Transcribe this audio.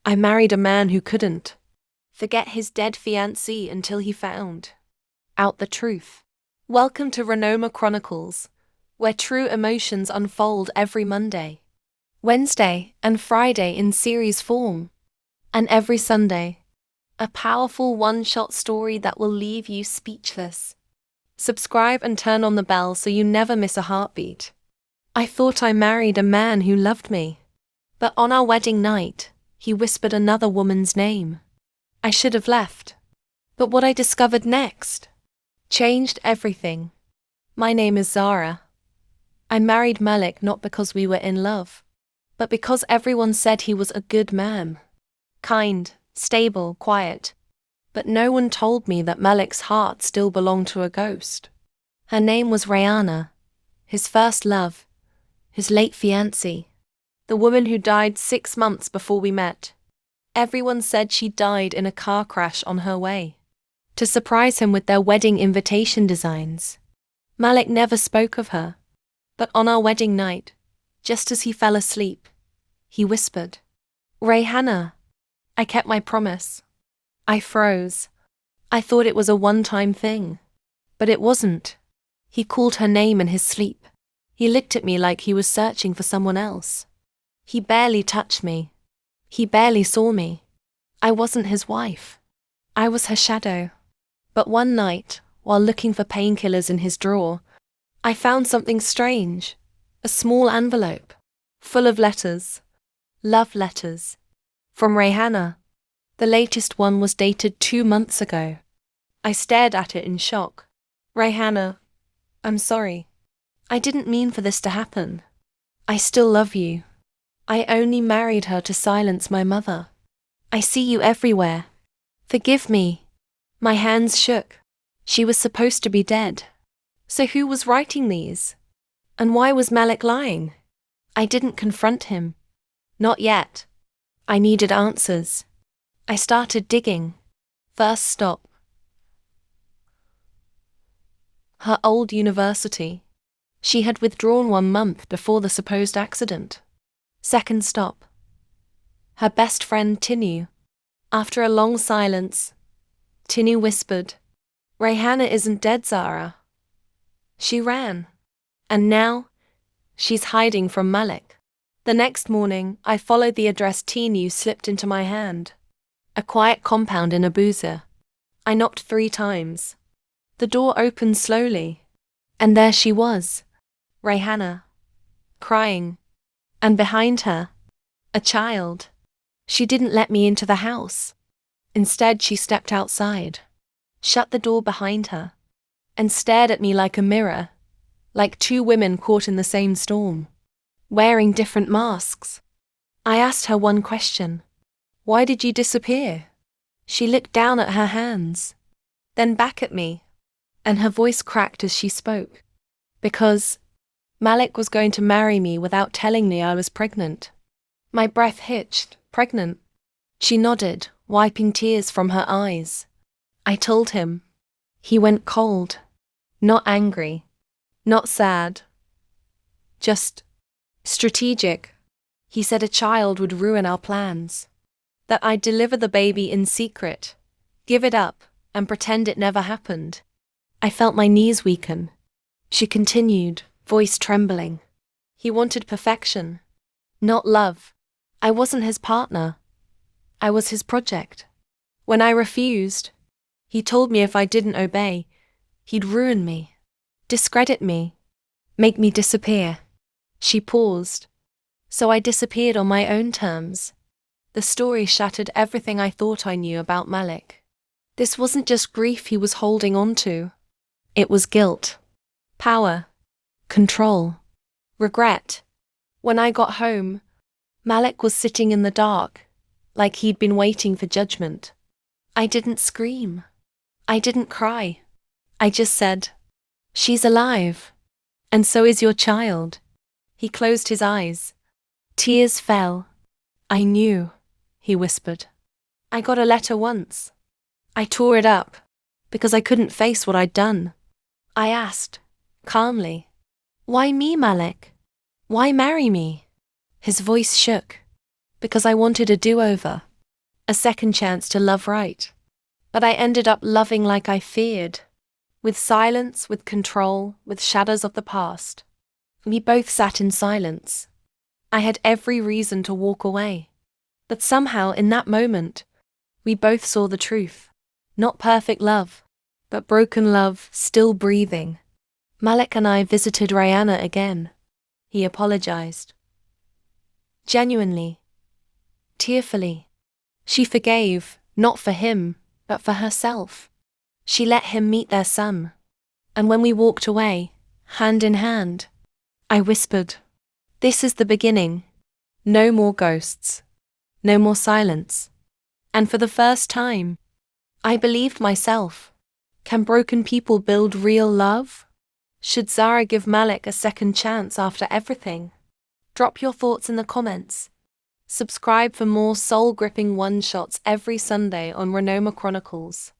I married a man who couldn't forget his dead fiancée until he found out the truth. Welcome to Renoma Chronicles, where true emotions unfold every Monday, Wednesday, and Friday in series form, and every Sunday, a powerful one-shot story that will leave you speechless. Subscribe and turn on the bell so you never miss a heartbeat. I thought I married a man who loved me, but on our wedding night, he whispered another woman's name. I should have left, but what I discovered next changed everything. My name is Zara. I married Malik not because we were in love, but because everyone said he was a good man. Kind, stable, quiet. But no one told me that Malik's heart still belonged to a ghost. Her name was Rayana, his first love, his late fiancée, the woman who died 6 months before we met. Everyone said she died in a car crash on her way to surprise him with their wedding invitation designs. Malik never spoke of her, but on our wedding night, just as he fell asleep, he whispered, "Rayhana." I kept my promise. I froze. I thought it was a one-time thing, but it wasn't. He called her name in his sleep. He looked at me like he was searching for someone else. He barely touched me. He barely saw me. I wasn't his wife. I was her shadow. But one night, while looking for painkillers in his drawer, I found something strange. A small envelope, full of letters. Love letters. From Rayhana. The latest one was dated 2 months ago. I stared at it in shock. "Rayhana, I'm sorry. I didn't mean for this to happen. I still love you. I only married her to silence my mother. I see you everywhere. Forgive me." My hands shook. She was supposed to be dead. So who was writing these? And why was Malik lying? I didn't confront him. Not yet. I needed answers. I started digging. First stop. Her old university. She had withdrawn 1 month before the supposed accident. Second stop. Her best friend Tinu. After a long silence, Tinu whispered, "Rayhana isn't dead, Zara." She ran. And now, she's hiding from Malik. The next morning, I followed the address Tinu slipped into my hand. A quiet compound in Abuja. I knocked 3 times. The door opened slowly. And there she was, Rayhana, crying. And behind her, a child. She didn't let me into the house. Instead, she stepped outside, shut the door behind her, and stared at me like a mirror, like 2 women caught in the same storm, wearing different masks. I asked her one question. "Why did you disappear?" She looked down at her hands, then back at me, and her voice cracked as she spoke. "Because Malik was going to marry me without telling me I was pregnant." My breath hitched. "Pregnant?" She nodded, wiping tears from her eyes. I told him. He went cold. Not angry. Not sad. Just strategic. He said a child would ruin our plans. That I'd deliver the baby in secret, give it up, and pretend it never happened. I felt my knees weaken. She continued, voice trembling. He wanted perfection, not love. I wasn't his partner. I was his project. When I refused, he told me if I didn't obey, he'd ruin me, discredit me, make me disappear. She paused. So I disappeared on my own terms. The story shattered everything I thought I knew about Malik. This wasn't just grief he was holding on to. It was guilt, power, control, regret. When I got home, Malik was sitting in the dark, like he'd been waiting for judgment. I didn't scream. I didn't cry. I just said, "She's alive. And so is your child." He closed his eyes. Tears fell. "I knew," he whispered. "I got a letter once. I tore it up, because I couldn't face what I'd done. I asked, calmly, 'Why me, Malik? Why marry me?' His voice shook. "Because I wanted a do-over. a second chance to love right. But I ended up loving like I feared, with silence, with control, with shadows of the past. We both sat in silence. I had every reason to walk away. But somehow, in that moment, we both saw the truth. Not perfect love, but broken love still breathing. Malik and I visited Rihanna again. He apologized. Genuinely. Tearfully. She forgave, not for him, but for herself. She let him meet their son. And when we walked away, hand in hand, I whispered, "This is the beginning. No more ghosts. No more silence." And for the first time, I believed myself. Can broken people build real love? Should Zara give Malik a second chance after everything? Drop your thoughts in the comments. Subscribe for more soul-gripping one-shots every Sunday on Renoma Chronicles.